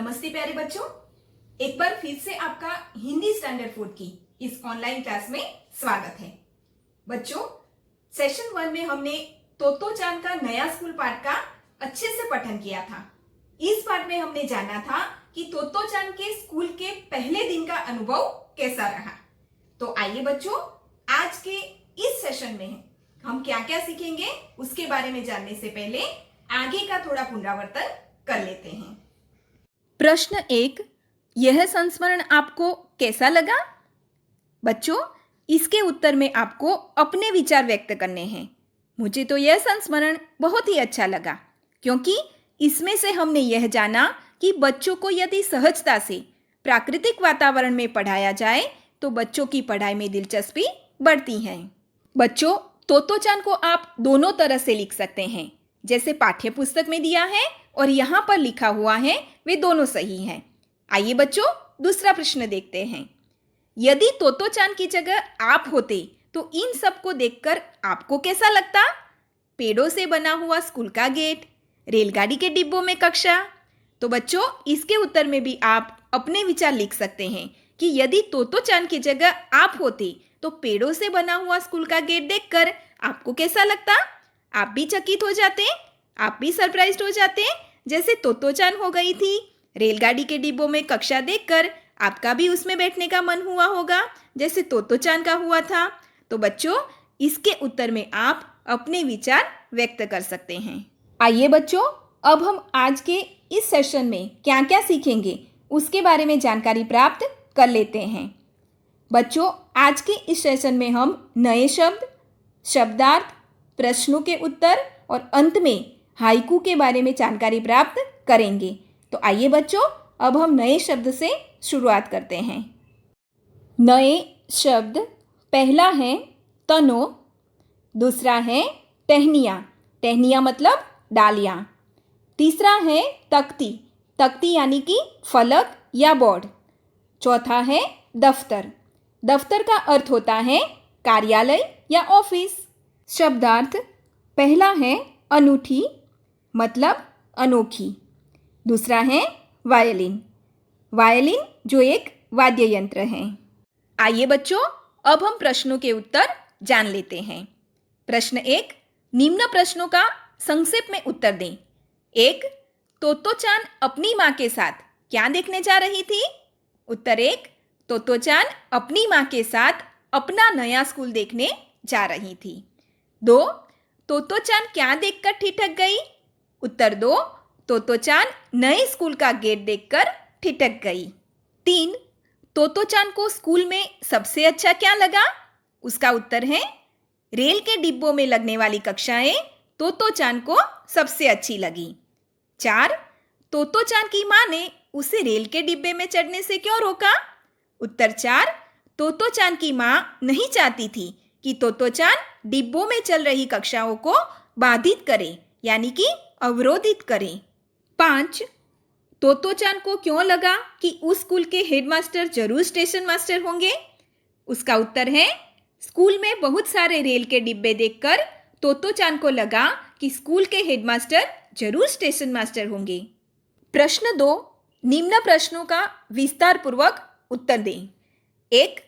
नमस्ते प्यारे बच्चों, एक बार फिर से आपका हिंदी स्टैंडर्ड 4 की इस ऑनलाइन क्लास में स्वागत है। बच्चों, सेशन 1 में हमने तोतो चान का नया स्कूल पाठ का अच्छे से पठन किया था। इस पाठ में हमने जाना था कि तोतो चान के स्कूल के पहले दिन का अनुभव कैसा रहा। तो आइए बच्चों, आज के इस सेशन में हम क्या क्या सीखेंगे उसके बारे में जानने से पहले आगे का थोड़ा पुनरावर्तन कर लेते हैं। प्रश्न 1, यह संस्मरण आपको कैसा लगा? बच्चों, इसके उत्तर में आपको अपने विचार व्यक्त करने हैं। मुझे तो यह संस्मरण बहुत ही अच्छा लगा, क्योंकि इसमें से हमने यह जाना कि बच्चों को यदि सहजता से प्राकृतिक वातावरण में पढ़ाया जाए तो बच्चों की पढ़ाई में दिलचस्पी बढ़ती है। बच्चों, तोतो चान को आप दोनों तरह से लिख सकते हैं, जैसे पाठ्य पुस्तक में दिया है और यहाँ पर लिखा हुआ है, वे दोनों सही हैं। आइए बच्चों, दूसरा प्रश्न देखते हैं। यदि तोतो चान की जगह आप होते तो इन सब को देखकर आपको कैसा लगता? पेड़ों से बना हुआ स्कूल का गेट, रेलगाड़ी के डिब्बों में कक्षा। तो बच्चों, इसके उत्तर में भी आप अपने विचार लिख सकते हैं कि यदि तोतो चान की जगह आप होते तो पेड़ों से बना हुआ स्कूल का गेट देखकर आपको कैसा लगता? आप भी चकित हो जाते, आप भी सरप्राइज्ड हो जाते, जैसे तोतो चान हो गई थी। रेलगाड़ी के डिब्बों में कक्षा देखकर आपका भी उसमें बैठने का मन हुआ होगा, जैसे तोतो चान का हुआ था। तो बच्चों, इसके उत्तर में आप अपने विचार व्यक्त कर सकते हैं। आइए बच्चों, अब हम आज के इस सेशन में क्या क्या सीखेंगे उसके बारे में जानकारी प्राप्त कर लेते हैं। बच्चों, आज के इस सेशन में हम नए शब्द, शब्दार्थ, प्रश्नों के उत्तर और अंत में हाइकू के बारे में जानकारी प्राप्त करेंगे। तो आइए बच्चों, अब हम नए शब्द से शुरुआत करते हैं। नए शब्द, पहला है तनो, दूसरा है टहनियाँ, टहनियाँ मतलब डालियाँ। तीसरा है तख्ती, तख्ती यानी कि फलक या बोर्ड। चौथा है दफ्तर, दफ्तर का अर्थ होता है कार्यालय या ऑफिस। शब्दार्थ, पहला है अनूठी मतलब अनोखी, दूसरा है वायलिन, वायलिन जो एक वाद्य यंत्र है। आइए बच्चों, अब हम प्रश्नों के उत्तर जान लेते हैं। प्रश्न 1, निम्न प्रश्नों का संक्षेप में उत्तर दें। 1, तोतो चान अपनी माँ के साथ क्या देखने जा रही थी? उत्तर 1, तोतो चान अपनी माँ के साथ अपना नया स्कूल देखने जा रही थी। 2, तोतो चान क्या देखकर ठिठक गई? उत्तर 2, तोतो चान नए स्कूल का गेट देखकर ठिठक गई। 3, तोतो चान को स्कूल में सबसे अच्छा क्या लगा? उसका उत्तर है रेल के डिब्बों में लगने वाली कक्षाएं तोतो चान को सबसे अच्छी लगी। 4, तोतो चान की माँ ने उसे रेल के डिब्बे में चढ़ने से क्यों रोका? उत्तर 4, तोतो चान की माँ नहीं चाहती थी कि तोतो चान डिब्बों में चल रही कक्षाओं को बाधित करे, यानी कि अवरोधित करे। 5, तोतो चान को क्यों लगा कि उस स्कूल के हेडमास्टर जरूर स्टेशन मास्टर होंगे? उसका उत्तर है स्कूल में बहुत सारे रेल के डिब्बे देखकर तोतो चान को लगा कि स्कूल के हेडमास्टर जरूर स्टेशन मास्टर होंगे। प्रश्न 2, निम्न प्रश्नों का विस्तार पूर्वक उत्तर दें। 1,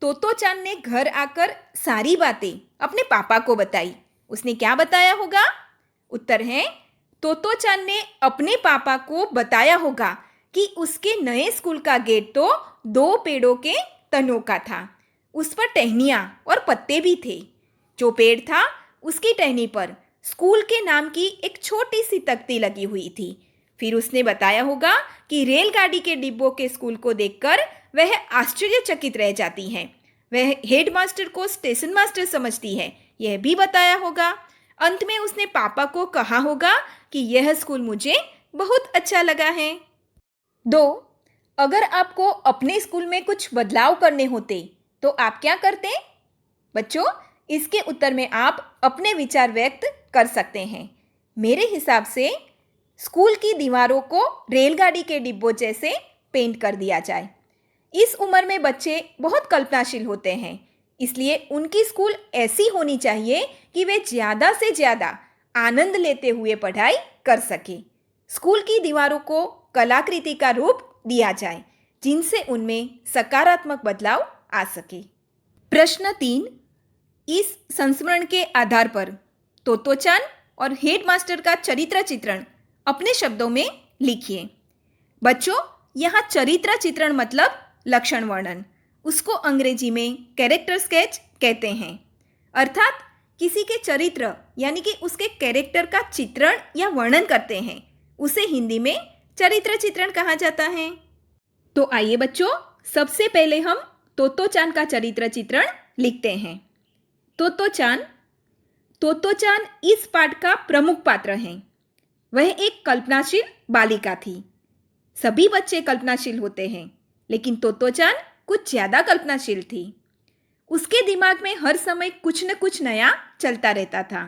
तोतो चान ने घर आकर सारी बातें अपने पापा को बताई। उसने क्या बताया होगा? उत्तर है तोतो चान ने अपने पापा को बताया होगा कि उसके नए स्कूल का गेट तो 2 पेड़ों के तनों का था, उस पर टहनियाँ और पत्ते भी थे। जो पेड़ था उसकी टहनी पर स्कूल के नाम की एक छोटी सी तख्ती लगी हुई थी। फिर उसने बताया होगा कि रेलगाड़ी के डिब्बों के स्कूल को देखकर वह आश्चर्यचकित रह जाती है, वह हेडमास्टर को स्टेशन मास्टर समझती है, यह भी बताया होगा। अंत में उसने पापा को कहा होगा कि यह स्कूल मुझे बहुत अच्छा लगा है। 2, अगर आपको अपने स्कूल में कुछ बदलाव करने होते तो आप क्या करते? बच्चों, इसके उत्तर में आप अपने विचार व्यक्त कर सकते हैं। मेरे हिसाब से स्कूल की दीवारों को रेलगाड़ी के डिब्बों जैसे पेंट कर दिया जाए। इस उम्र में बच्चे बहुत कल्पनाशील होते हैं, इसलिए उनकी स्कूल ऐसी होनी चाहिए कि वे ज़्यादा से ज़्यादा आनंद लेते हुए पढ़ाई कर सके। स्कूल की दीवारों को कलाकृति का रूप दिया जाए जिनसे उनमें सकारात्मक बदलाव आ सके। प्रश्न 3, इस संस्मरण के आधार पर तोत्तोचान और हेडमास्टर का चरित्र चित्रण अपने शब्दों में लिखिए। बच्चों, यहाँ चरित्र चित्रण मतलब लक्षण वर्णन, उसको अंग्रेजी में कैरेक्टर स्केच कहते हैं। अर्थात किसी के चरित्र यानी कि उसके कैरेक्टर का चित्रण या वर्णन करते हैं, उसे हिंदी में चरित्र चित्रण कहा जाता है। तो आइए बच्चों, सबसे पहले हम तोत्तोचान का चरित्र चित्रण लिखते हैं। तोत्तोचान इस पाठ का प्रमुख पात्र हैं। वह एक कल्पनाशील बालिका थी। सभी बच्चे कल्पनाशील होते हैं, लेकिन तोत्तोचान कुछ ज़्यादा कल्पनाशील थी। उसके दिमाग में हर समय कुछ न कुछ नया चलता रहता था।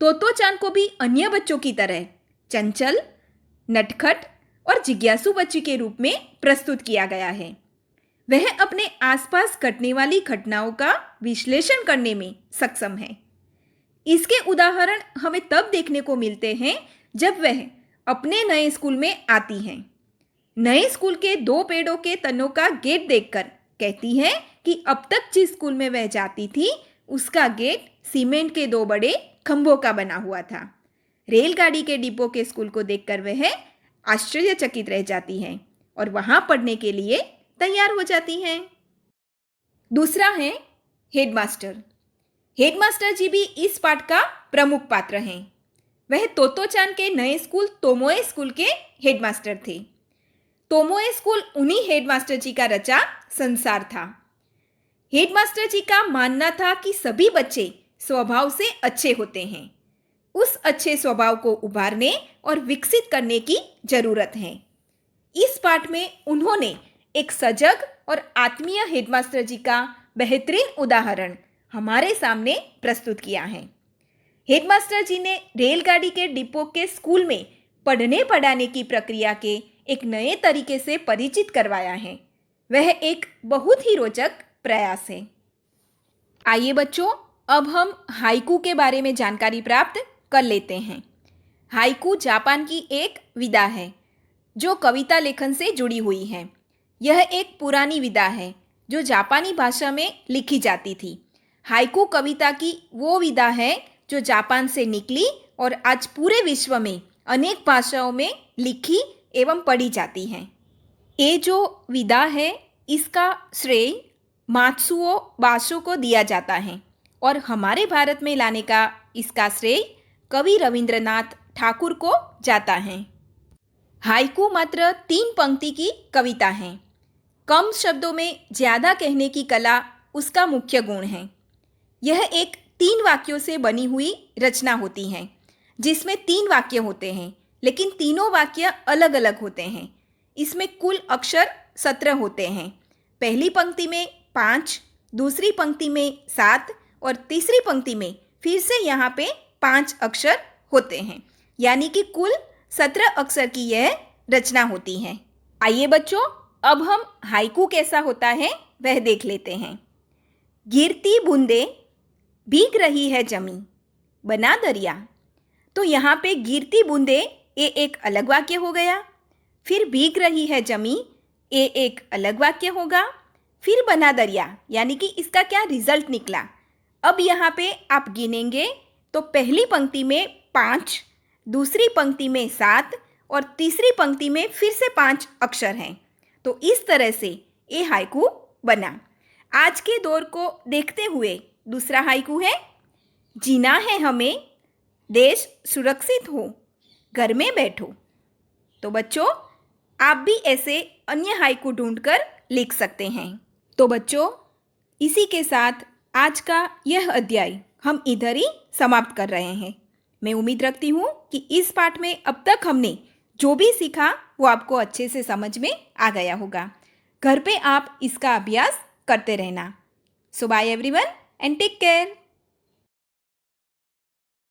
तोत्तोचान को भी अन्य बच्चों की तरह चंचल, नटखट और जिज्ञासु बच्ची के रूप में प्रस्तुत किया गया है। वह अपने आसपास घटने वाली घटनाओं का विश्लेषण करने में सक्षम है। इसके उदाहरण हमें तब देखने को मिलते हैं जब वह अपने नए स्कूल में आती हैं। नए स्कूल के 2 पेड़ों के तनों का गेट देखकर कहती है कि अब तक जिस स्कूल में वह जाती थी उसका गेट सीमेंट के 2 बड़े खंभों का बना हुआ था। रेलगाड़ी के डिब्बों के स्कूल को देखकर वह आश्चर्यचकित रह जाती है और वहां पढ़ने के लिए तैयार हो जाती हैं। दूसरा है हेडमास्टर। हेडमास्टर जी भी इस पाठ का प्रमुख पात्र हैं। वह तोत्तोचान के नए स्कूल तोमोए स्कूल के हेडमास्टर थे। तोमोए स्कूल उन्हीं हेडमास्टर जी का रचा संसार था। हेडमास्टर जी का मानना था कि सभी बच्चे स्वभाव से अच्छे होते हैं। उस अच्छे स्वभाव को उभारने और विकसित करने की जरूरत है। इस पाठ में उन्होंने एक सजग और आत्मीय हेडमास्टर जी का बेहतरीन उदाहरण हमारे सामने प्रस्तुत किया है। हेडमास्टर जी ने रेलगाड़ी के डिब्बों के स्कूल में पढ़ने पढ़ाने की प्रक्रिया के एक नए तरीके से परिचित करवाया है। वह एक बहुत ही रोचक प्रयास है। आइए बच्चों, अब हम हाइकू के बारे में जानकारी प्राप्त कर लेते हैं। हाइकू जापान की एक विधा है जो कविता लेखन से जुड़ी हुई है। यह एक पुरानी विधा है जो जापानी भाषा में लिखी जाती थी। हाइकू कविता की वो विधा है जो जापान से निकली और आज पूरे विश्व में अनेक भाषाओं में लिखी एवं पढ़ी जाती हैं। ये जो विधा है इसका श्रेय मात्सुओ बाशो को दिया जाता है और हमारे भारत में लाने का इसका श्रेय कवि रविंद्रनाथ ठाकुर को जाता है। हाइकू मात्र 3 पंक्ति की कविता है। कम शब्दों में ज़्यादा कहने की कला उसका मुख्य गुण है। यह एक 3 वाक्यों से बनी हुई रचना होती है जिसमें 3 वाक्य होते हैं, लेकिन तीनों वाक्य अलग अलग होते हैं। इसमें कुल अक्षर 17 होते हैं। पहली पंक्ति में 5, दूसरी पंक्ति में 7 और तीसरी पंक्ति में फिर से यहाँ पे 5 अक्षर होते हैं, यानी कि कुल 17 अक्षर की यह रचना होती है। आइए बच्चों, अब हम हाइकू कैसा होता है वह देख लेते हैं। गिरती बूंदे भीग रही है जमी बना दरिया। तो यहाँ पे गिरती बूंदे ये एक अलग वाक्य हो गया। फिर भीग रही है जमी ये एक अलग वाक्य होगा। फिर बना दरिया, यानी कि इसका क्या रिजल्ट निकला। अब यहाँ पे आप गिनेंगे तो पहली पंक्ति में 5, दूसरी पंक्ति में 7 और तीसरी पंक्ति में फिर से 5 अक्षर हैं। तो इस तरह से ये हाइकू बना। आज के दौर को देखते हुए दूसरा हाइकू है, जीना है हमें देश सुरक्षित हो घर में बैठो। तो बच्चों, आप भी ऐसे अन्य हाइकू ढूंढकर लिख सकते हैं। तो बच्चों, इसी के साथ आज का यह अध्याय हम इधर ही समाप्त कर रहे हैं। मैं उम्मीद रखती हूँ कि इस पाठ में अब तक हमने जो भी सीखा वो आपको अच्छे से समझ में आ गया होगा। घर पे आप इसका अभ्यास करते रहना। So bye everyone and take care.